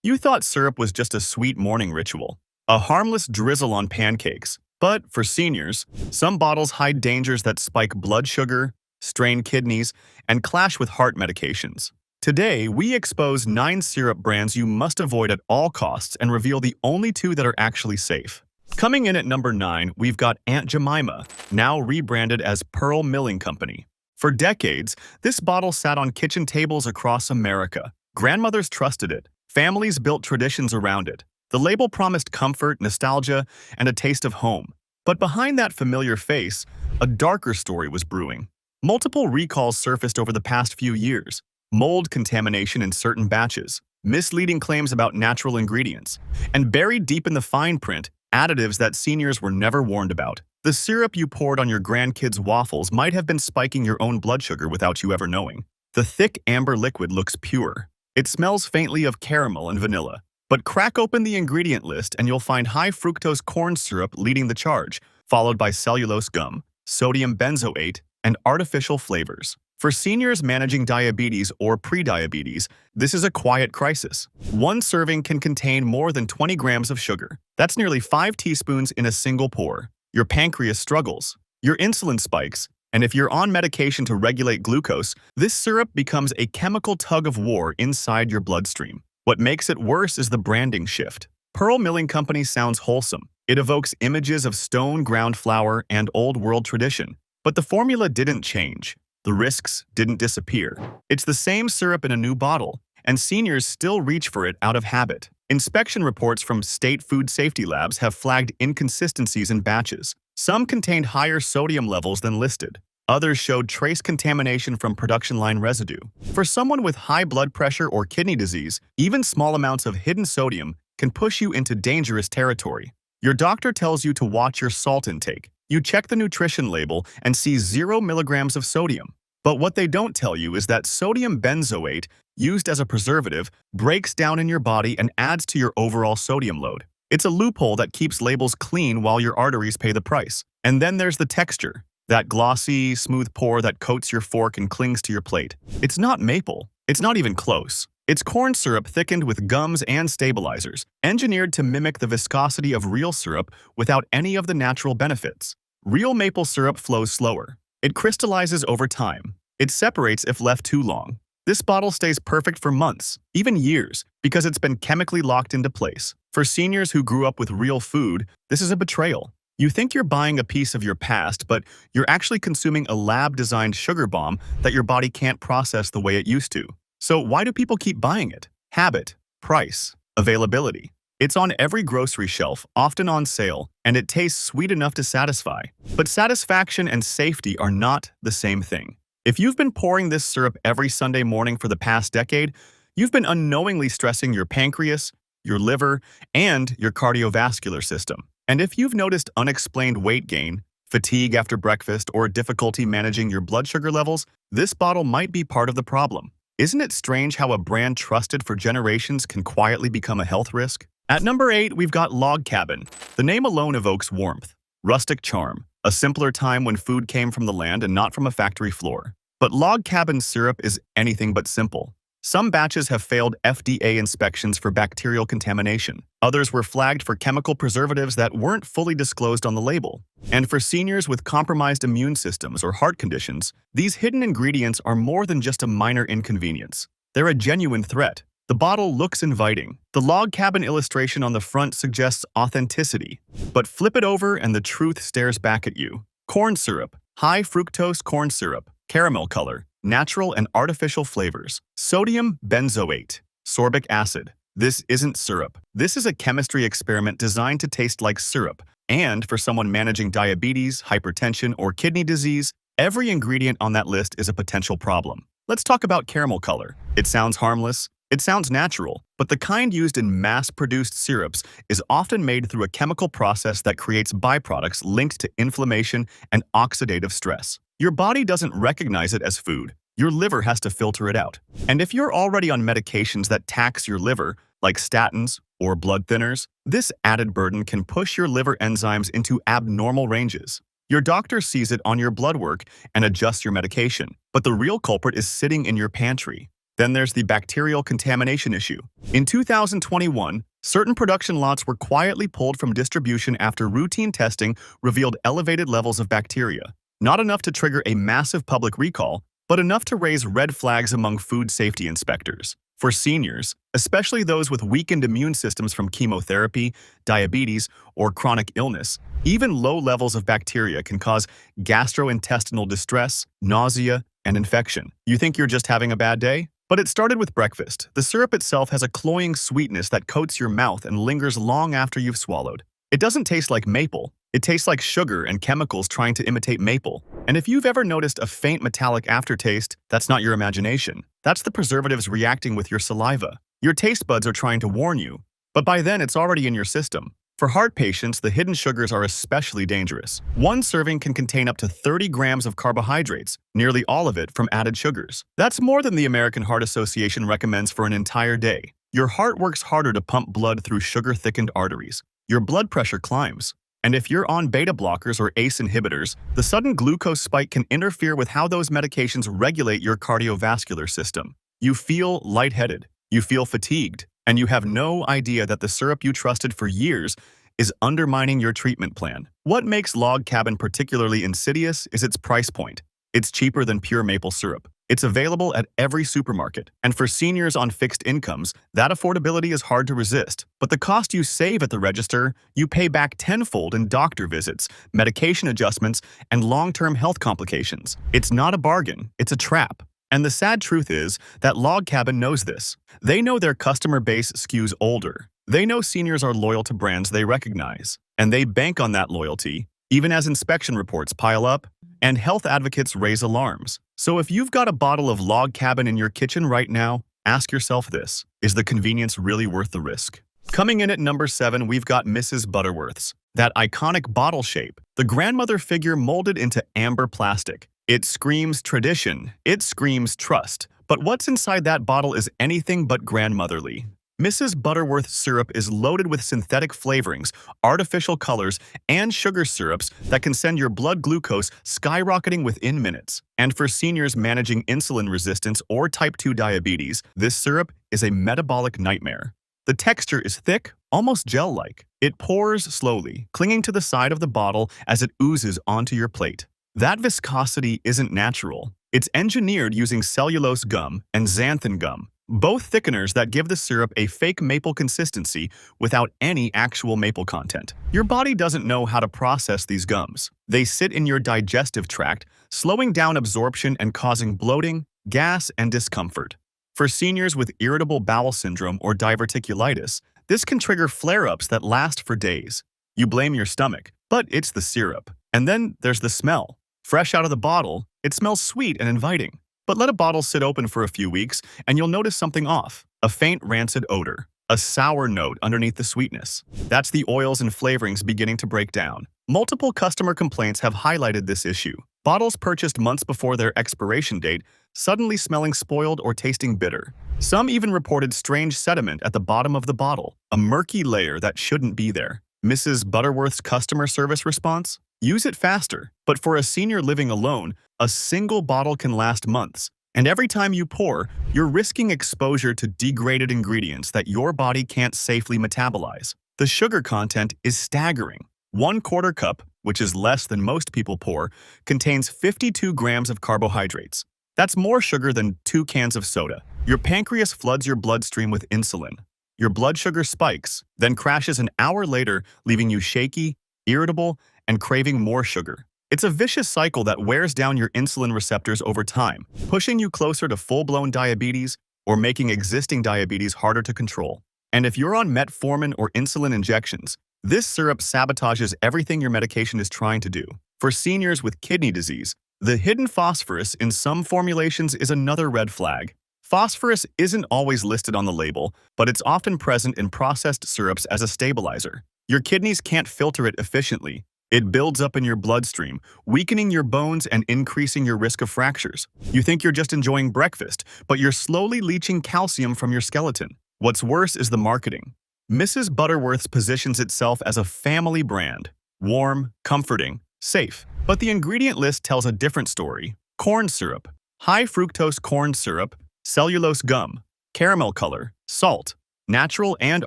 You thought syrup was just a sweet morning ritual, a harmless drizzle on pancakes. But for seniors, some bottles hide dangers that spike blood sugar, strain kidneys, and clash with heart medications. Today, we expose 9 syrup brands you must avoid at all costs and reveal the only 2 that are actually safe. Coming in at number 9, we've got Aunt Jemima, now rebranded as Pearl Milling Company. For decades, this bottle sat on kitchen tables across America. Grandmothers trusted it. Families built traditions around it. The label promised comfort, nostalgia, and a taste of home. But behind that familiar face, a darker story was brewing. Multiple recalls surfaced over the past few years. Mold contamination in certain batches, misleading claims about natural ingredients, and buried deep in the fine print, additives that seniors were never warned about. The syrup you poured on your grandkids' waffles might have been spiking your own blood sugar without you ever knowing. The thick amber liquid looks pure. It smells faintly of caramel and vanilla. But crack open the ingredient list and you'll find high fructose corn syrup leading the charge, followed by cellulose gum, sodium benzoate, and artificial flavors. For seniors managing diabetes or prediabetes, this is a quiet crisis. One serving can contain more than 20 grams of sugar. That's nearly 5 teaspoons in a single pour. Your pancreas struggles, your insulin spikes, and if you're on medication to regulate glucose, this syrup becomes a chemical tug of war inside your bloodstream. What makes it worse is the branding shift. Pearl Milling Company sounds wholesome. It evokes images of stone ground flour and old world tradition. But the formula didn't change. The risks didn't disappear. It's the same syrup in a new bottle, and seniors still reach for it out of habit. Inspection reports from state food safety labs have flagged inconsistencies in batches. Some contained higher sodium levels than listed. Others showed trace contamination from production line residue. For someone with high blood pressure or kidney disease, even small amounts of hidden sodium can push you into dangerous territory. Your doctor tells you to watch your salt intake. You check the nutrition label and see 0 milligrams of sodium. But what they don't tell you is that sodium benzoate, used as a preservative, breaks down in your body and adds to your overall sodium load. It's a loophole that keeps labels clean while your arteries pay the price. And then there's the texture. That glossy, smooth pour that coats your fork and clings to your plate. It's not maple. It's not even close. It's corn syrup thickened with gums and stabilizers, engineered to mimic the viscosity of real syrup without any of the natural benefits. Real maple syrup flows slower. It crystallizes over time. It separates if left too long. This bottle stays perfect for months, even years, because it's been chemically locked into place. For seniors who grew up with real food, this is a betrayal. You think you're buying a piece of your past, but you're actually consuming a lab-designed sugar bomb that your body can't process the way it used to. So why do people keep buying it? Habit, price, availability. It's on every grocery shelf, often on sale, and it tastes sweet enough to satisfy. But satisfaction and safety are not the same thing. If you've been pouring this syrup every Sunday morning for the past decade, you've been unknowingly stressing your pancreas, your liver, and your cardiovascular system. And if you've noticed unexplained weight gain, fatigue after breakfast, or difficulty managing your blood sugar levels, this bottle might be part of the problem. Isn't it strange how a brand trusted for generations can quietly become a health risk? At number 8, we've got Log Cabin. The name alone evokes warmth, rustic charm, a simpler time when food came from the land and not from a factory floor. But Log Cabin syrup is anything but simple. Some batches have failed FDA inspections for bacterial contamination. Others were flagged for chemical preservatives that weren't fully disclosed on the label. And for seniors with compromised immune systems or heart conditions, these hidden ingredients are more than just a minor inconvenience. They're a genuine threat. The bottle looks inviting. The log cabin illustration on the front suggests authenticity. But flip it over and the truth stares back at you. Corn syrup, high fructose corn syrup, caramel color, natural and artificial flavors, sodium benzoate, sorbic acid. This isn't syrup. This is a chemistry experiment designed to taste like syrup. And for someone managing diabetes, hypertension, or kidney disease, every ingredient on that list is a potential problem. Let's talk about caramel color. It sounds harmless. It sounds natural, but the kind used in mass-produced syrups is often made through a chemical process that creates byproducts linked to inflammation and oxidative stress. Your body doesn't recognize it as food. Your liver has to filter it out. And if you're already on medications that tax your liver, like statins or blood thinners, this added burden can push your liver enzymes into abnormal ranges. Your doctor sees it on your blood work and adjusts your medication, but the real culprit is sitting in your pantry. Then there's the bacterial contamination issue. In 2021, certain production lots were quietly pulled from distribution after routine testing revealed elevated levels of bacteria. Not enough to trigger a massive public recall, but enough to raise red flags among food safety inspectors. For seniors, especially those with weakened immune systems from chemotherapy, diabetes, or chronic illness, even low levels of bacteria can cause gastrointestinal distress, nausea, and infection. You think you're just having a bad day? But it started with breakfast. The syrup itself has a cloying sweetness that coats your mouth and lingers long after you've swallowed. It doesn't taste like maple. It tastes like sugar and chemicals trying to imitate maple. And if you've ever noticed a faint metallic aftertaste, that's not your imagination. That's the preservatives reacting with your saliva. Your taste buds are trying to warn you, but by then it's already in your system. For heart patients, the hidden sugars are especially dangerous. One serving can contain up to 30 grams of carbohydrates, nearly all of it from added sugars. That's more than the American Heart Association recommends for an entire day. Your heart works harder to pump blood through sugar-thickened arteries. Your blood pressure climbs. And if you're on beta blockers or ACE inhibitors, the sudden glucose spike can interfere with how those medications regulate your cardiovascular system. You feel lightheaded, you feel fatigued, and you have no idea that the syrup you trusted for years is undermining your treatment plan. What makes Log Cabin particularly insidious is its price point. It's cheaper than pure maple syrup. It's available at every supermarket, and for seniors on fixed incomes, that affordability is hard to resist. But the cost you save at the register, you pay back tenfold in doctor visits, medication adjustments, and long-term health complications. It's not a bargain, it's a trap. And the sad truth is that Log Cabin knows this. They know their customer base skews older. They know seniors are loyal to brands they recognize, and they bank on that loyalty, even as inspection reports pile up and health advocates raise alarms. So if you've got a bottle of Log Cabin in your kitchen right now, ask yourself this: is the convenience really worth the risk? Coming in at number 7, we've got Mrs. Butterworth's. That iconic bottle shape, the grandmother figure molded into amber plastic. It screams tradition, it screams trust. But what's inside that bottle is anything but grandmotherly. Mrs. Butterworth's syrup is loaded with synthetic flavorings, artificial colors, and sugar syrups that can send your blood glucose skyrocketing within minutes. And for seniors managing insulin resistance or type 2 diabetes, this syrup is a metabolic nightmare. The texture is thick, almost gel-like. It pours slowly, clinging to the side of the bottle as it oozes onto your plate. That viscosity isn't natural. It's engineered using cellulose gum and xanthan gum, both thickeners that give the syrup a fake maple consistency without any actual maple content. Your body doesn't know how to process these gums. They sit in your digestive tract, slowing down absorption and causing bloating, gas, and discomfort. For seniors with irritable bowel syndrome or diverticulitis, this can trigger flare-ups that last for days. You blame your stomach, but it's the syrup. And then there's the smell. Fresh out of the bottle, it smells sweet and inviting. But let a bottle sit open for a few weeks, and you'll notice something off. A faint rancid odor. A sour note underneath the sweetness. That's the oils and flavorings beginning to break down. Multiple customer complaints have highlighted this issue. Bottles purchased months before their expiration date, suddenly smelling spoiled or tasting bitter. Some even reported strange sediment at the bottom of the bottle, a murky layer that shouldn't be there. Mrs. Butterworth's customer service response? Use it faster. But for a senior living alone, a single bottle can last months. And every time you pour, you're risking exposure to degraded ingredients that your body can't safely metabolize. The sugar content is staggering. 1/4 cup, which is less than most people pour, contains 52 grams of carbohydrates. That's more sugar than 2 cans of soda. Your pancreas floods your bloodstream with insulin. Your blood sugar spikes, then crashes an hour later, leaving you shaky, irritable, and craving more sugar. It's a vicious cycle that wears down your insulin receptors over time, pushing you closer to full-blown diabetes or making existing diabetes harder to control. And if you're on metformin or insulin injections, this syrup sabotages everything your medication is trying to do. For seniors with kidney disease, the hidden phosphorus in some formulations is another red flag. Phosphorus isn't always listed on the label, but it's often present in processed syrups as a stabilizer. Your kidneys can't filter it efficiently. It builds up in your bloodstream, weakening your bones and increasing your risk of fractures. You think you're just enjoying breakfast, but you're slowly leaching calcium from your skeleton. What's worse is the marketing. Mrs. Butterworth's positions itself as a family brand. Warm, comforting, safe. But the ingredient list tells a different story. Corn syrup. High fructose corn syrup, cellulose gum, caramel color, salt, natural and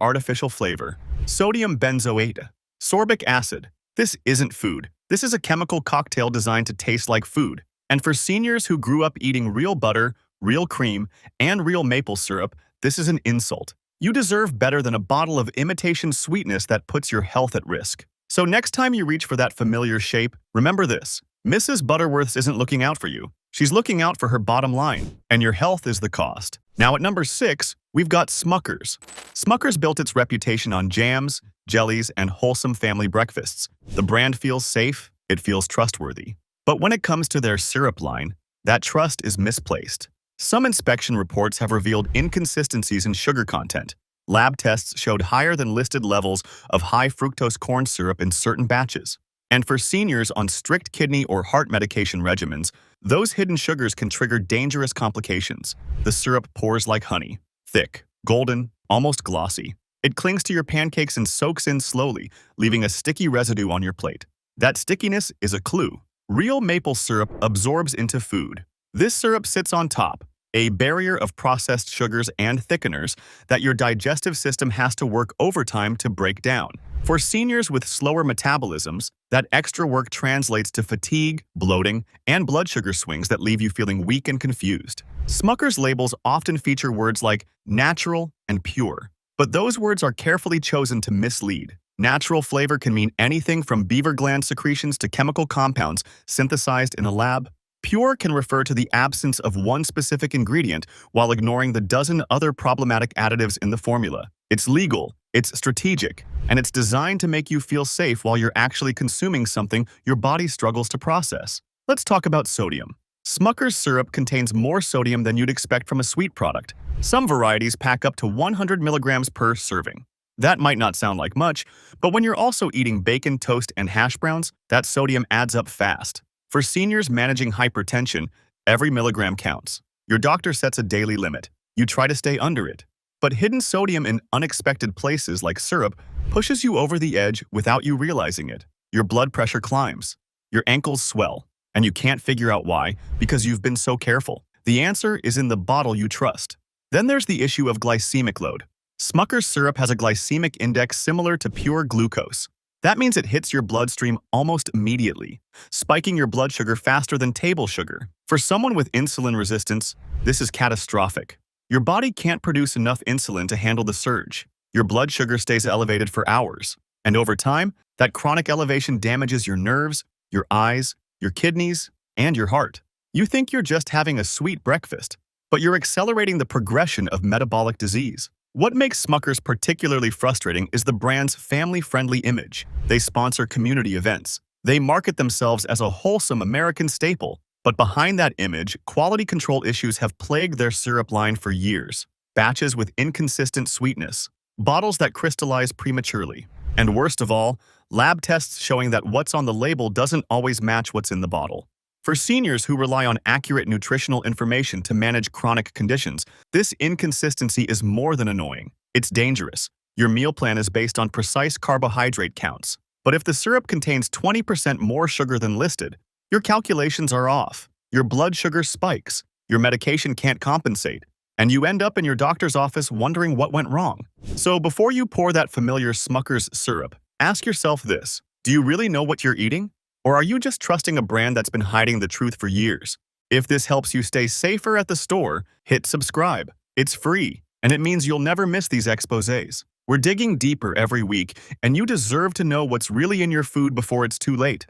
artificial flavor, sodium benzoate, sorbic acid. This isn't food. This is a chemical cocktail designed to taste like food. And for seniors who grew up eating real butter, real cream, and real maple syrup, this is an insult. You deserve better than a bottle of imitation sweetness that puts your health at risk. So next time you reach for that familiar shape, remember this. Mrs. Butterworth's isn't looking out for you. She's looking out for her bottom line, and your health is the cost. Now at number 6, we've got Smucker's. Smucker's built its reputation on jams, jellies, and wholesome family breakfasts. The brand feels safe, it feels trustworthy. But when it comes to their syrup line, that trust is misplaced. Some inspection reports have revealed inconsistencies in sugar content. Lab tests showed higher than listed levels of high fructose corn syrup in certain batches. And for seniors on strict kidney or heart medication regimens, those hidden sugars can trigger dangerous complications. The syrup pours like honey, thick, golden, almost glossy. It clings to your pancakes and soaks in slowly, leaving a sticky residue on your plate. That stickiness is a clue. Real maple syrup absorbs into food. This syrup sits on top, a barrier of processed sugars and thickeners that your digestive system has to work overtime to break down. For seniors with slower metabolisms, that extra work translates to fatigue, bloating, and blood sugar swings that leave you feeling weak and confused. Smucker's labels often feature words like natural and pure, but those words are carefully chosen to mislead. Natural flavor can mean anything from beaver gland secretions to chemical compounds synthesized in a lab. Pure can refer to the absence of one specific ingredient while ignoring the dozen other problematic additives in the formula. It's legal, it's strategic, and it's designed to make you feel safe while you're actually consuming something your body struggles to process. Let's talk about sodium. Smucker's syrup contains more sodium than you'd expect from a sweet product. Some varieties pack up to 100 milligrams per serving. That might not sound like much, but when you're also eating bacon, toast, and hash browns, that sodium adds up fast. For seniors managing hypertension, every milligram counts. Your doctor sets a daily limit. You try to stay under it. But hidden sodium in unexpected places like syrup pushes you over the edge without you realizing it. Your blood pressure climbs. Your ankles swell. And you can't figure out why because you've been so careful. The answer is in the bottle you trust. Then there's the issue of glycemic load. Smucker's syrup has a glycemic index similar to pure glucose. That means it hits your bloodstream almost immediately, spiking your blood sugar faster than table sugar. For someone with insulin resistance, this is catastrophic. Your body can't produce enough insulin to handle the surge. Your blood sugar stays elevated for hours. And over time, that chronic elevation damages your nerves, your eyes, your kidneys, and your heart. You think you're just having a sweet breakfast, but you're accelerating the progression of metabolic disease. What makes Smucker's particularly frustrating is the brand's family-friendly image. They sponsor community events. They market themselves as a wholesome American staple. But behind that image, quality control issues have plagued their syrup line for years. Batches with inconsistent sweetness, bottles that crystallize prematurely, and worst of all, lab tests showing that what's on the label doesn't always match what's in the bottle. For seniors who rely on accurate nutritional information to manage chronic conditions, this inconsistency is more than annoying. It's dangerous. Your meal plan is based on precise carbohydrate counts. But if the syrup contains 20% more sugar than listed, your calculations are off. Your blood sugar spikes. Your medication can't compensate. And you end up in your doctor's office wondering what went wrong. So before you pour that familiar Smucker's syrup, ask yourself this. Do you really know what you're eating? Or are you just trusting a brand that's been hiding the truth for years? If this helps you stay safer at the store, hit subscribe. It's free, and it means you'll never miss these exposés. We're digging deeper every week, and you deserve to know what's really in your food before it's too late.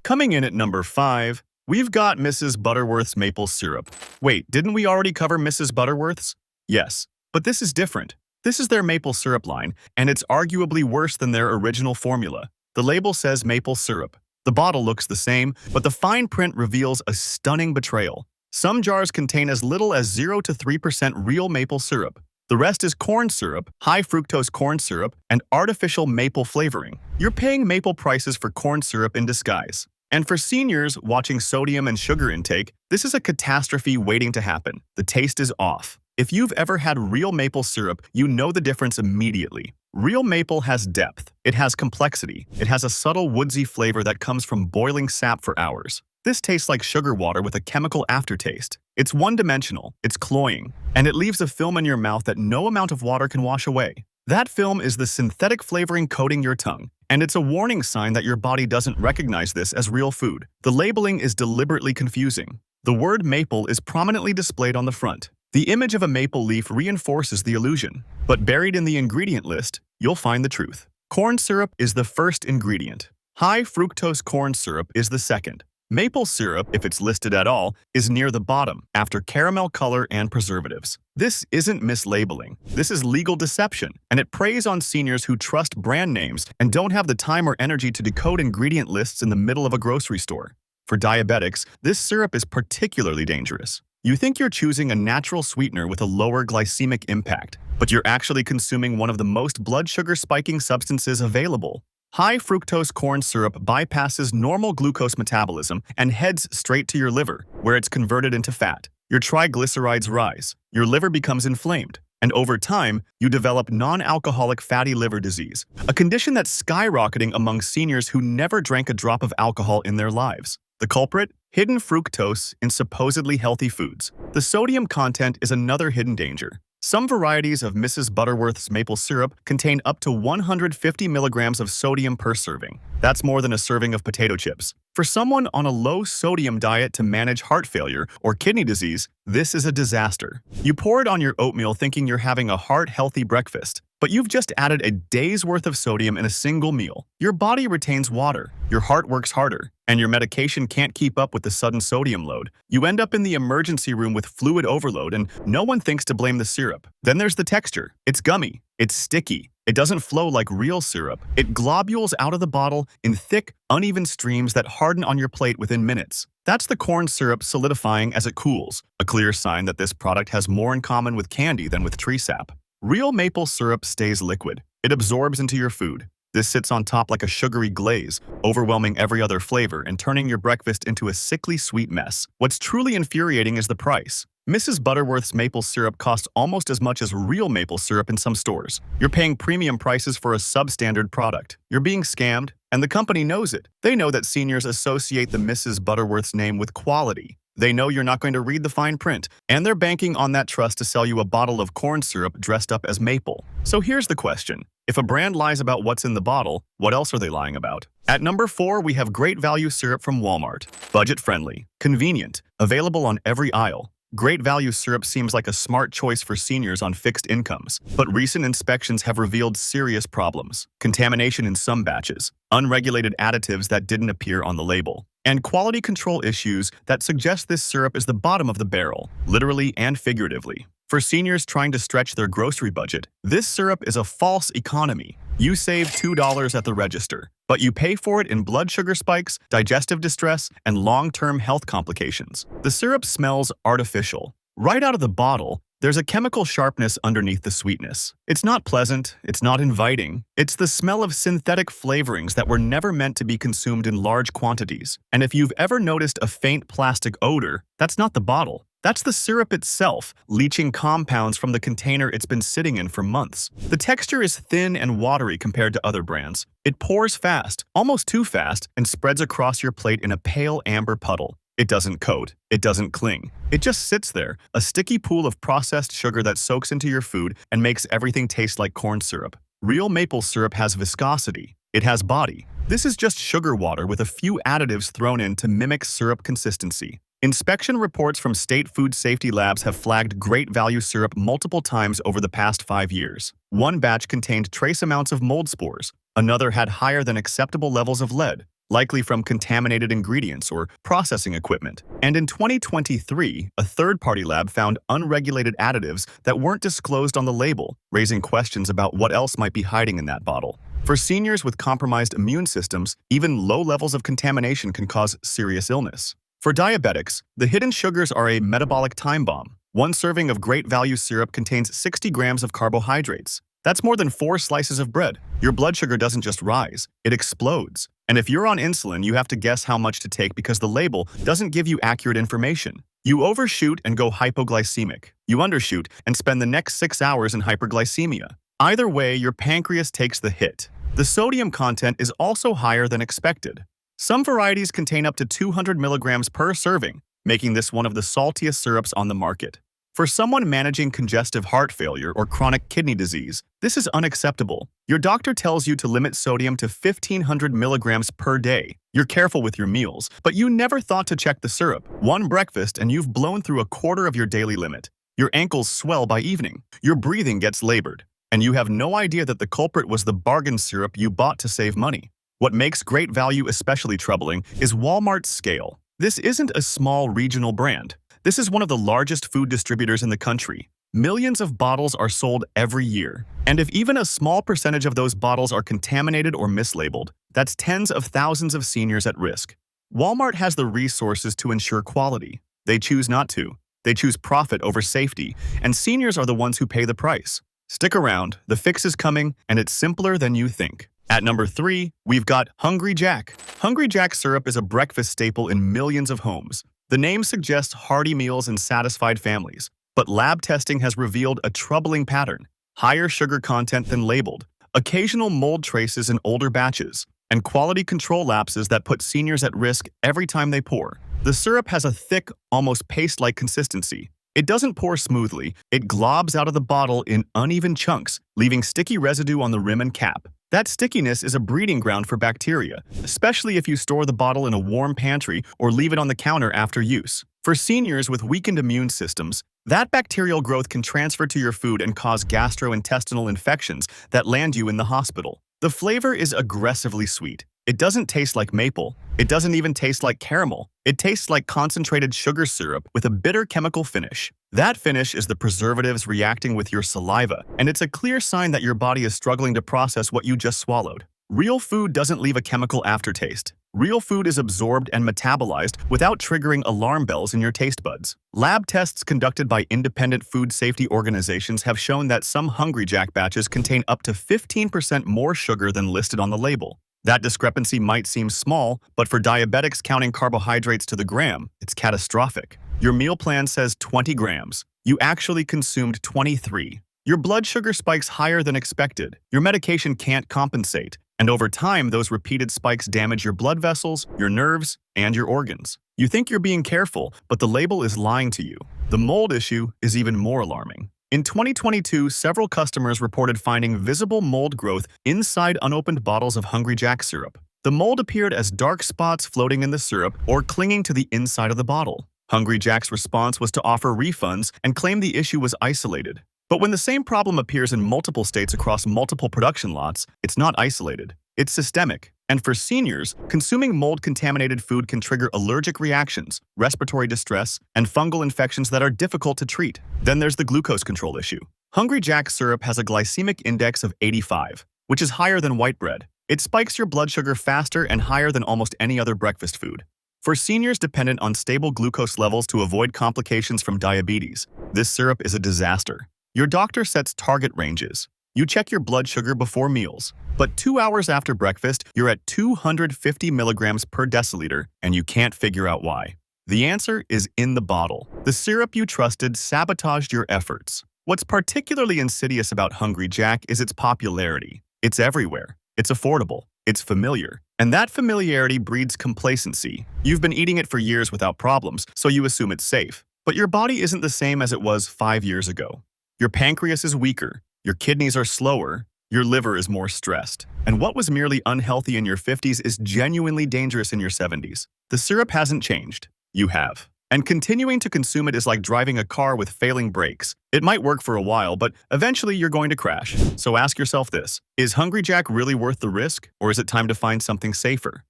Coming in at number 5, we've got Mrs. Butterworth's maple syrup. Wait, didn't we already cover Mrs. Butterworth's? Yes, but this is different. This is their maple syrup line, and it's arguably worse than their original formula. The label says maple syrup. The bottle looks the same, but the fine print reveals a stunning betrayal. Some jars contain as little as 0 to 3% real maple syrup. The rest is corn syrup, high fructose corn syrup, and artificial maple flavoring. You're paying maple prices for corn syrup in disguise. And for seniors watching sodium and sugar intake, this is a catastrophe waiting to happen. The taste is off. If you've ever had real maple syrup, you know the difference immediately. Real maple has depth. It has complexity. It has a subtle woodsy flavor that comes from boiling sap for hours. This tastes like sugar water with a chemical aftertaste. It's one-dimensional, it's cloying, and it leaves a film in your mouth that no amount of water can wash away. That film is the synthetic flavoring coating your tongue, and it's a warning sign that your body doesn't recognize this as real food. The labeling is deliberately confusing. The word maple is prominently displayed on the front. The image of a maple leaf reinforces the illusion, but buried in the ingredient list, you'll find the truth. Corn syrup is the first ingredient. High fructose corn syrup is the second. Maple syrup, if it's listed at all, is near the bottom, after caramel color and preservatives. This isn't mislabeling. This is legal deception, and it preys on seniors who trust brand names and don't have the time or energy to decode ingredient lists in the middle of a grocery store. For diabetics, this syrup is particularly dangerous. You think you're choosing a natural sweetener with a lower glycemic impact, but you're actually consuming one of the most blood sugar spiking substances available. High fructose corn syrup bypasses normal glucose metabolism and heads straight to your liver, where it's converted into fat. Your triglycerides rise, your liver becomes inflamed, and over time, you develop non-alcoholic fatty liver disease, a condition that's skyrocketing among seniors who never drank a drop of alcohol in their lives. The culprit? Hidden fructose in supposedly healthy foods. The sodium content is another hidden danger. Some varieties of Mrs. Butterworth's maple syrup contain up to 150 milligrams of sodium per serving. That's more than a serving of potato chips. For someone on a low-sodium diet to manage heart failure or kidney disease, this is a disaster. You pour it on your oatmeal thinking you're having a heart-healthy breakfast, but you've just added a day's worth of sodium in a single meal. Your body retains water, your heart works harder, and your medication can't keep up with the sudden sodium load. You end up in the emergency room with fluid overload, and no one thinks to blame the syrup. Then there's the texture. It's gummy. It's sticky. It doesn't flow like real syrup. It globules out of the bottle in thick, uneven streams that harden on your plate within minutes. That's the corn syrup solidifying as it cools, a clear sign that this product has more in common with candy than with tree sap. Real maple syrup stays liquid. It absorbs into your food. This sits on top like a sugary glaze, overwhelming every other flavor and turning your breakfast into a sickly sweet mess. What's truly infuriating is the price. Mrs. Butterworth's maple syrup costs almost as much as real maple syrup in some stores. You're paying premium prices for a substandard product. You're being scammed, and the company knows it. They know that seniors associate the Mrs. Butterworth's name with quality. They know you're not going to read the fine print, and they're banking on that trust to sell you a bottle of corn syrup dressed up as maple. So here's the question. If a brand lies about what's in the bottle, what else are they lying about? At number 4, we have Great Value syrup from Walmart. Budget-friendly, convenient, available on every aisle. Great Value syrup seems like a smart choice for seniors on fixed incomes, but recent inspections have revealed serious problems. Contamination in some batches, unregulated additives that didn't appear on the label, and quality control issues that suggest this syrup is the bottom of the barrel, literally and figuratively. For seniors trying to stretch their grocery budget, this syrup is a false economy. You save $2 at the register, but you pay for it in blood sugar spikes, digestive distress, and long-term health complications. The syrup smells artificial. Right out of the bottle, there's a chemical sharpness underneath the sweetness. It's not pleasant, it's not inviting. It's the smell of synthetic flavorings that were never meant to be consumed in large quantities. And if you've ever noticed a faint plastic odor, that's not the bottle. That's the syrup itself, leaching compounds from the container it's been sitting in for months. The texture is thin and watery compared to other brands. It pours fast, almost too fast, and spreads across your plate in a pale amber puddle. It doesn't coat. It doesn't cling. It just sits there, a sticky pool of processed sugar that soaks into your food and makes everything taste like corn syrup. Real maple syrup has viscosity. It has body. This is just sugar water with a few additives thrown in to mimic syrup consistency. Inspection reports from state food safety labs have flagged Great Value syrup multiple times over the past 5 years. One batch contained trace amounts of mold spores. Another had higher than acceptable levels of lead, likely from contaminated ingredients or processing equipment. And in 2023, a third-party lab found unregulated additives that weren't disclosed on the label, raising questions about what else might be hiding in that bottle. For seniors with compromised immune systems, even low levels of contamination can cause serious illness. For diabetics, the hidden sugars are a metabolic time bomb. One serving of Great Value syrup contains 60 grams of carbohydrates. That's more than 4 slices of bread. Your blood sugar doesn't just rise, it explodes. And if you're on insulin, you have to guess how much to take because the label doesn't give you accurate information. You overshoot and go hypoglycemic. You undershoot and spend the next 6 hours in hyperglycemia. Either way, your pancreas takes the hit. The sodium content is also higher than expected. Some varieties contain up to 200 milligrams per serving, making this one of the saltiest syrups on the market. For someone managing congestive heart failure or chronic kidney disease, this is unacceptable. Your doctor tells you to limit sodium to 1,500 milligrams per day. You're careful with your meals, but you never thought to check the syrup. One breakfast and you've blown through a quarter of your daily limit. Your ankles swell by evening. Your breathing gets labored. And you have no idea that the culprit was the bargain syrup you bought to save money. What makes Great Value especially troubling is Walmart's scale. This isn't a small regional brand. This is one of the largest food distributors in the country. Millions of bottles are sold every year. And if even a small percentage of those bottles are contaminated or mislabeled, that's tens of thousands of seniors at risk. Walmart has the resources to ensure quality. They choose not to. They choose profit over safety, and seniors are the ones who pay the price. Stick around, the fix is coming, and it's simpler than you think. At number 3, we've got Hungry Jack. Hungry Jack syrup is a breakfast staple in millions of homes. The name suggests hearty meals and satisfied families, but lab testing has revealed a troubling pattern: higher sugar content than labeled, occasional mold traces in older batches, and quality control lapses that put seniors at risk every time they pour. The syrup has a thick, almost paste-like consistency. It doesn't pour smoothly, it globs out of the bottle in uneven chunks, leaving sticky residue on the rim and cap. That stickiness is a breeding ground for bacteria, especially if you store the bottle in a warm pantry or leave it on the counter after use. For seniors with weakened immune systems, that bacterial growth can transfer to your food and cause gastrointestinal infections that land you in the hospital. The flavor is aggressively sweet. It doesn't taste like maple. It doesn't even taste like caramel. It tastes like concentrated sugar syrup with a bitter chemical finish. That finish is the preservatives reacting with your saliva, and it's a clear sign that your body is struggling to process what you just swallowed. Real food doesn't leave a chemical aftertaste. Real food is absorbed and metabolized without triggering alarm bells in your taste buds. Lab tests conducted by independent food safety organizations have shown that some Hungry Jack batches contain up to 15% more sugar than listed on the label. That discrepancy might seem small, but for diabetics counting carbohydrates to the gram, it's catastrophic. Your meal plan says 20 grams. You actually consumed 23. Your blood sugar spikes higher than expected. Your medication can't compensate. And over time, those repeated spikes damage your blood vessels, your nerves, and your organs. You think you're being careful, but the label is lying to you. The mold issue is even more alarming. In 2022, several customers reported finding visible mold growth inside unopened bottles of Hungry Jack syrup. The mold appeared as dark spots floating in the syrup or clinging to the inside of the bottle. Hungry Jack's response was to offer refunds and claim the issue was isolated. But when the same problem appears in multiple states across multiple production lots, it's not isolated. It's systemic. And for seniors, consuming mold-contaminated food can trigger allergic reactions, respiratory distress, and fungal infections that are difficult to treat. Then there's the glucose control issue. Hungry Jack syrup has a glycemic index of 85, which is higher than white bread. It spikes your blood sugar faster and higher than almost any other breakfast food. For seniors dependent on stable glucose levels to avoid complications from diabetes, this syrup is a disaster. Your doctor sets target ranges. You check your blood sugar before meals, but 2 hours after breakfast, you're at 250 milligrams per deciliter, and you can't figure out why. The answer is in the bottle. The syrup you trusted sabotaged your efforts. What's particularly insidious about Hungry Jack is its popularity. It's everywhere. It's affordable. It's familiar. And that familiarity breeds complacency. You've been eating it for years without problems, so you assume it's safe. But your body isn't the same as it was 5 years ago. Your pancreas is weaker. Your kidneys are slower, your liver is more stressed, and what was merely unhealthy in your 50s is genuinely dangerous in your 70s. The syrup hasn't changed. You have. And continuing to consume it is like driving a car with failing brakes. It might work for a while, but eventually you're going to crash. So ask yourself this: is Hungry Jack really worth the risk, or is it time to find something safer?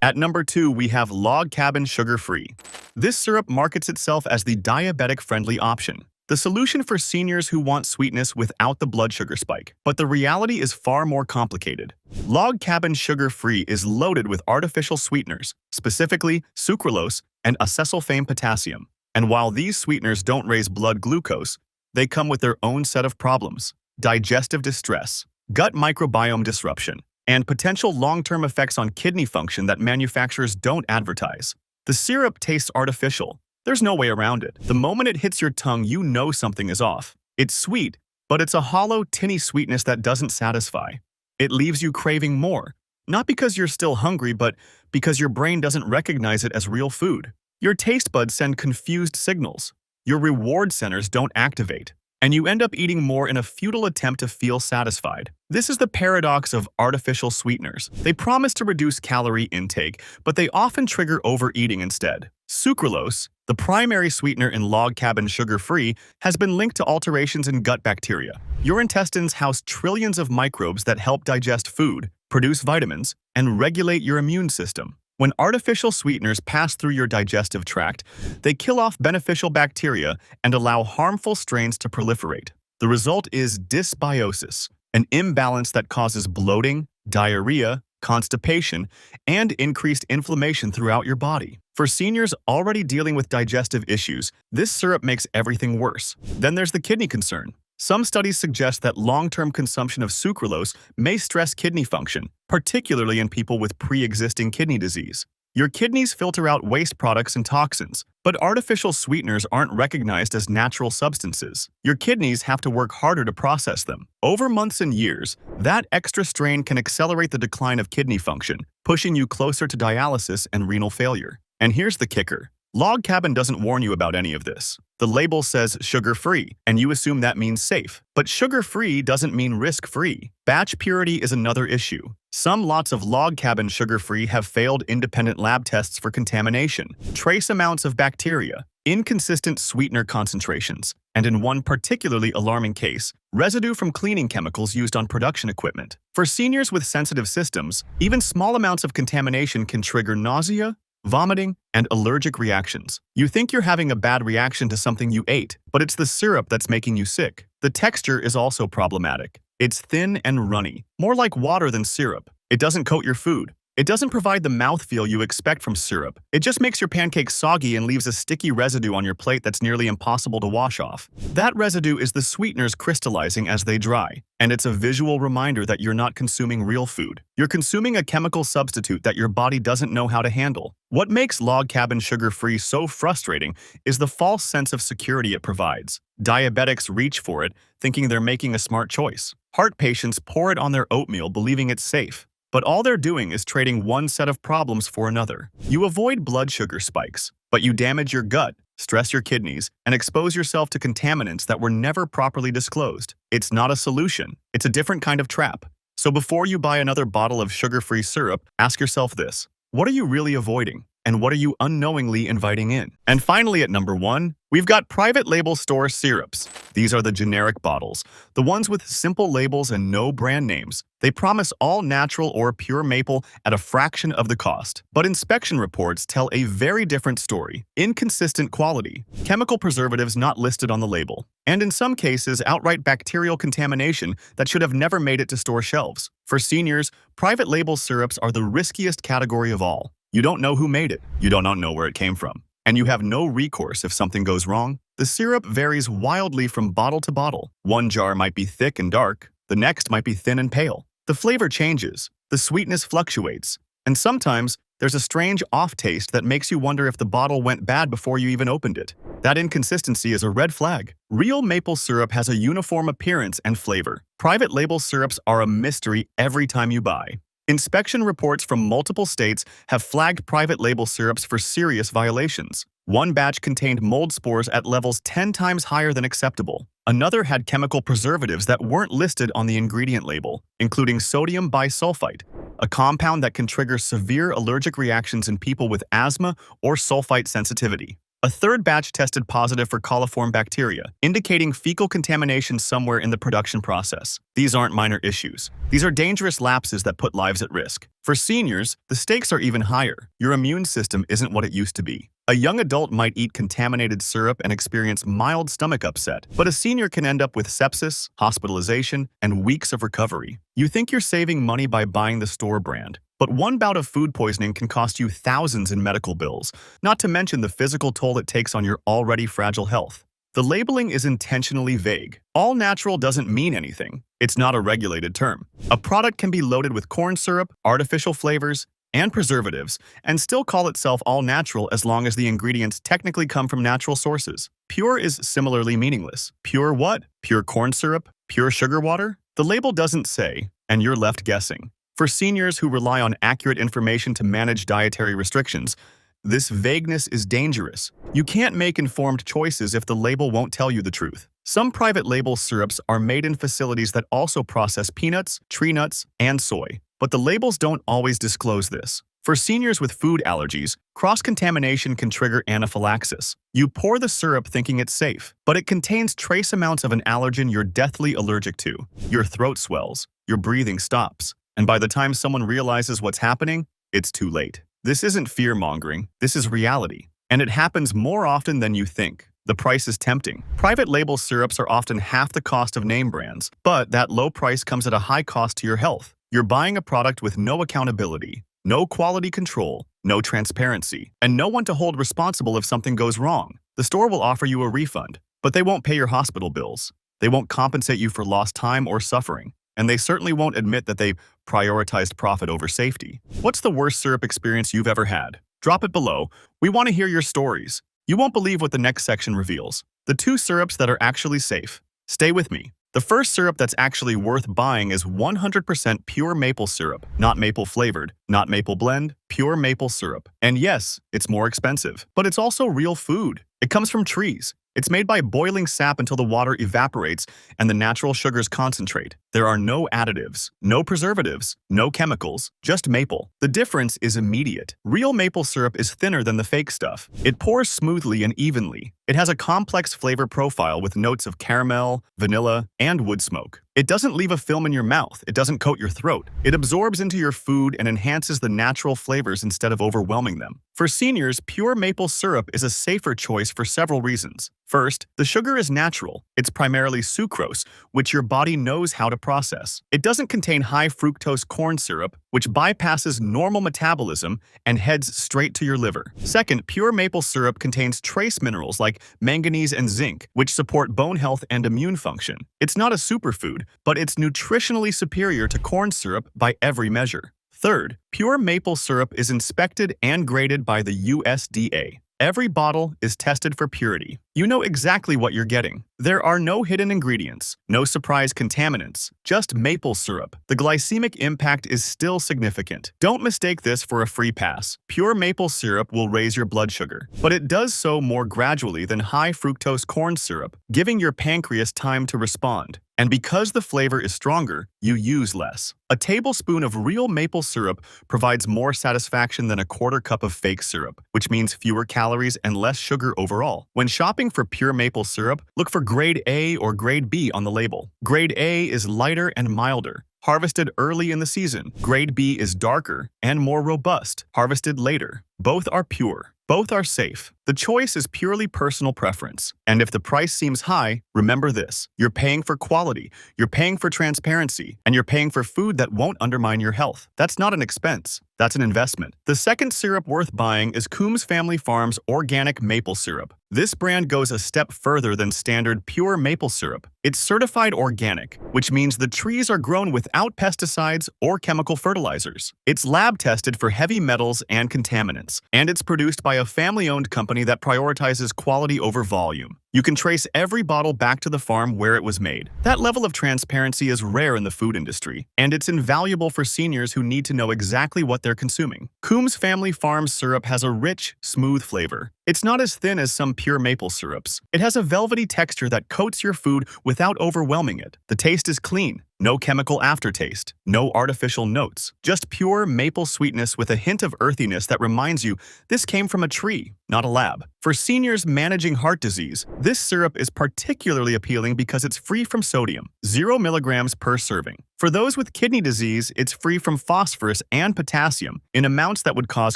At number 2, we have Log Cabin Sugar-Free. This syrup markets itself as the diabetic-friendly option, the solution for seniors who want sweetness without the blood sugar spike. But the reality is far more complicated. Log Cabin Sugar-Free is loaded with artificial sweeteners, specifically sucralose and acetylfame potassium. And while these sweeteners don't raise blood glucose, they come with their own set of problems: digestive distress, gut microbiome disruption, and potential long-term effects on kidney function that manufacturers don't advertise. The syrup tastes artificial. There's no way around it. The moment it hits your tongue, you know something is off. It's sweet, but it's a hollow, tinny sweetness that doesn't satisfy. It leaves you craving more. Not because you're still hungry, but because your brain doesn't recognize it as real food. Your taste buds send confused signals. Your reward centers don't activate, and you end up eating more in a futile attempt to feel satisfied. This is the paradox of artificial sweeteners. They promise to reduce calorie intake, but they often trigger overeating instead. Sucralose, the primary sweetener in log cabin sugar-free, has been linked to alterations in gut bacteria. Your intestines house trillions of microbes that help digest food, produce vitamins, and regulate your immune system. When artificial sweeteners pass through your digestive tract, they kill off beneficial bacteria and allow harmful strains to proliferate. The result is dysbiosis, an imbalance that causes bloating, diarrhea, constipation, and increased inflammation throughout your body. For seniors already dealing with digestive issues, this syrup makes everything worse. Then there's the kidney concern. Some studies suggest that long-term consumption of sucralose may stress kidney function, particularly in people with pre-existing kidney disease. Your kidneys filter out waste products and toxins, but artificial sweeteners aren't recognized as natural substances. Your kidneys have to work harder to process them. Over months and years, that extra strain can accelerate the decline of kidney function, pushing you closer to dialysis and renal failure. And here's the kicker. Log Cabin doesn't warn you about any of this. The label says sugar-free, and you assume that means safe. But sugar-free doesn't mean risk-free. Batch purity is another issue. Some lots of Log Cabin sugar-free have failed independent lab tests for contamination, trace amounts of bacteria, inconsistent sweetener concentrations, and in one particularly alarming case, residue from cleaning chemicals used on production equipment. For seniors with sensitive systems, even small amounts of contamination can trigger nausea, vomiting, and allergic reactions. You think you're having a bad reaction to something you ate, but it's the syrup that's making you sick. The texture is also problematic. It's thin and runny, more like water than syrup. It doesn't coat your food. It doesn't provide the mouthfeel you expect from syrup. It just makes your pancakes soggy and leaves a sticky residue on your plate that's nearly impossible to wash off. That residue is the sweeteners crystallizing as they dry, and it's a visual reminder that you're not consuming real food. You're consuming a chemical substitute that your body doesn't know how to handle. What makes Log Cabin sugar-free so frustrating is the false sense of security it provides. Diabetics reach for it, thinking they're making a smart choice. Heart patients pour it on their oatmeal, believing it's safe. But all they're doing is trading one set of problems for another. You avoid blood sugar spikes, but you damage your gut, stress your kidneys, and expose yourself to contaminants that were never properly disclosed. It's not a solution. It's a different kind of trap. So before you buy another bottle of sugar-free syrup, ask yourself this: what are you really avoiding? And what are you unknowingly inviting in? And finally, at number 1, we've got private label store syrups. These are the generic bottles, the ones with simple labels and no brand names. They promise all natural or pure maple at a fraction of the cost. But inspection reports tell a very different story. Inconsistent quality, chemical preservatives not listed on the label, and in some cases, outright bacterial contamination that should have never made it to store shelves. For seniors, private label syrups are the riskiest category of all. You don't know who made it, you don't know where it came from, and you have no recourse if something goes wrong. The syrup varies wildly from bottle to bottle. One jar might be thick and dark, the next might be thin and pale. The flavor changes, the sweetness fluctuates, and sometimes there's a strange off-taste that makes you wonder if the bottle went bad before you even opened it. That inconsistency is a red flag. Real maple syrup has a uniform appearance and flavor. Private label syrups are a mystery every time you buy. Inspection reports from multiple states have flagged private label syrups for serious violations. One batch contained mold spores at levels 10 times higher than acceptable. Another had chemical preservatives that weren't listed on the ingredient label, including sodium bisulfite, a compound that can trigger severe allergic reactions in people with asthma or sulfite sensitivity. A third batch tested positive for coliform bacteria, indicating fecal contamination somewhere in the production process. These aren't minor issues. These are dangerous lapses that put lives at risk. For seniors, the stakes are even higher. Your immune system isn't what it used to be. A young adult might eat contaminated syrup and experience mild stomach upset, but a senior can end up with sepsis, hospitalization, and weeks of recovery. You think you're saving money by buying the store brand, but one bout of food poisoning can cost you thousands in medical bills, not to mention the physical toll it takes on your already fragile health. The labeling is intentionally vague. All natural doesn't mean anything. It's not a regulated term. A product can be loaded with corn syrup, artificial flavors, and preservatives, and still call itself all natural as long as the ingredients technically come from natural sources. Pure is similarly meaningless. Pure what? Pure corn syrup? Pure sugar water? The label doesn't say, and you're left guessing. For seniors who rely on accurate information to manage dietary restrictions, this vagueness is dangerous. You can't make informed choices if the label won't tell you the truth. Some private label syrups are made in facilities that also process peanuts, tree nuts, and soy, but the labels don't always disclose this. For seniors with food allergies, cross-contamination can trigger anaphylaxis. You pour the syrup thinking it's safe, but it contains trace amounts of an allergen you're deathly allergic to. Your throat swells, your breathing stops, and by the time someone realizes what's happening, it's too late. This isn't fear-mongering, this is reality, and it happens more often than you think. The price is tempting. Private label syrups are often half the cost of name brands, but that low price comes at a high cost to your health. You're buying a product with no accountability, no quality control, no transparency, and no one to hold responsible if something goes wrong. The store will offer you a refund, but they won't pay your hospital bills. They won't compensate you for lost time or suffering. And they certainly won't admit that they prioritized profit over safety. What's the worst syrup experience you've ever had? Drop it below. We want to hear your stories. You won't believe what the next section reveals. The 2 syrups that are actually safe. Stay with me. The first syrup that's actually worth buying is 100% pure maple syrup, not maple flavored, not maple blend, pure maple syrup. And yes, it's more expensive, but it's also real food. It comes from trees. It's made by boiling sap until the water evaporates and the natural sugars concentrate. There are no additives, no preservatives, no chemicals, just maple. The difference is immediate. Real maple syrup is thinner than the fake stuff. It pours smoothly and evenly. It has a complex flavor profile with notes of caramel, vanilla, and wood smoke. It doesn't leave a film in your mouth. It doesn't coat your throat. It absorbs into your food and enhances the natural flavors instead of overwhelming them. For seniors, pure maple syrup is a safer choice for several reasons. First, the sugar is natural. It's primarily sucrose, which your body knows how to process. It doesn't contain high fructose corn syrup, which bypasses normal metabolism and heads straight to your liver. Second, pure maple syrup contains trace minerals like manganese and zinc, which support bone health and immune function. It's not a superfood, but it's nutritionally superior to corn syrup by every measure. Third, pure maple syrup is inspected and graded by the USDA. Every bottle is tested for purity. You know exactly what you're getting. There are no hidden ingredients, no surprise contaminants, just maple syrup. The glycemic impact is still significant. Don't mistake this for a free pass. Pure maple syrup will raise your blood sugar, but it does so more gradually than high fructose corn syrup, giving your pancreas time to respond. And because the flavor is stronger, you use less. A tablespoon of real maple syrup provides more satisfaction than a quarter cup of fake syrup, which means fewer calories and less sugar overall. When shopping for pure maple syrup, look for grade A or grade B on the label. Grade A is lighter and milder, harvested early in the season. Grade B is darker and more robust, harvested later. Both are pure. Both are safe. The choice is purely personal preference. And if the price seems high, remember this. You're paying for quality, you're paying for transparency, and you're paying for food that won't undermine your health. That's not an expense. That's an investment. The second syrup worth buying is Coombs Family Farms Organic Maple Syrup. This brand goes a step further than standard pure maple syrup. It's certified organic, which means the trees are grown without pesticides or chemical fertilizers. It's lab tested for heavy metals and contaminants, and it's produced by a family-owned company that prioritizes quality over volume. You can trace every bottle back to the farm where it was made. That level of transparency is rare in the food industry, and it's invaluable for seniors who need to know exactly what they're consuming. Coombs Family Farms syrup has a rich, smooth flavor. It's not as thin as some pure maple syrups. It has a velvety texture that coats your food without overwhelming it. The taste is clean. No chemical aftertaste, no artificial notes, just pure maple sweetness with a hint of earthiness that reminds you this came from a tree, not a lab. For seniors managing heart disease, this syrup is particularly appealing because it's free from sodium, 0 milligrams per serving. For those with kidney disease, it's free from phosphorus and potassium in amounts that would cause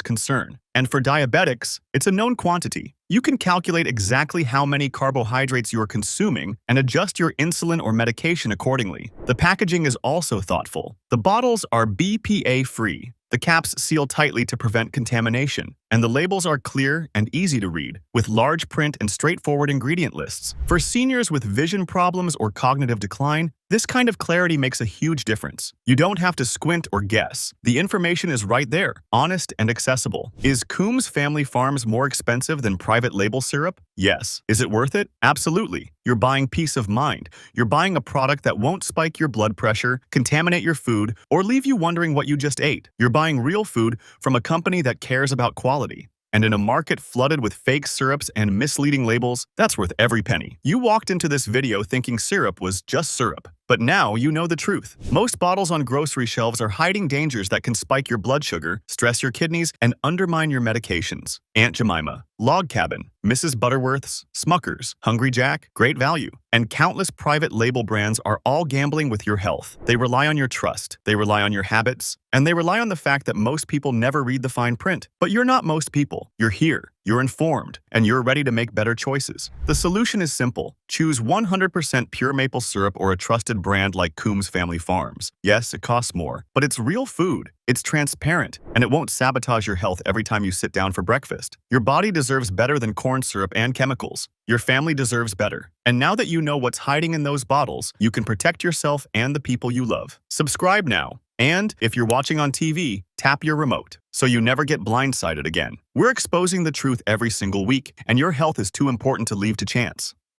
concern. And for diabetics, it's a known quantity. You can calculate exactly how many carbohydrates you're consuming and adjust your insulin or medication accordingly. The packaging is also thoughtful. The bottles are BPA-free. The caps seal tightly to prevent contamination. and the labels are clear and easy to read, with large print and straightforward ingredient lists. For seniors with vision problems or cognitive decline, this kind of clarity makes a huge difference. You don't have to squint or guess. The information is right there, honest and accessible. Is Coombs Family Farms more expensive than private label syrup? Yes. Is it worth it? Absolutely. You're buying peace of mind. You're buying a product that won't spike your blood pressure, contaminate your food, or leave you wondering what you just ate. You're buying real food from a company that cares about quality. And in a market flooded with fake syrups and misleading labels, that's worth every penny. You walked into this video thinking syrup was just syrup, but now you know the truth. Most bottles on grocery shelves are hiding dangers that can spike your blood sugar, stress your kidneys, and undermine your medications. Aunt Jemima, Log Cabin, Mrs. Butterworth's, Smucker's, Hungry Jack, Great Value, and countless private label brands are all gambling with your health. They rely on your trust, they rely on your habits, and they rely on the fact that most people never read the fine print. But you're not most people. You're here, you're informed, and you're ready to make better choices. The solution is simple. Choose 100% pure maple syrup or a trusted brand like Coombs Family Farms. Yes, it costs more, but it's real food. It's transparent, and it won't sabotage your health every time you sit down for breakfast. Your body deserves better than corn syrup and chemicals. Your family deserves better. And now that you know what's hiding in those bottles, you can protect yourself and the people you love. Subscribe now. And if you're watching on TV, tap your remote so you never get blindsided again. We're exposing the truth every single week, and your health is too important to leave to chance.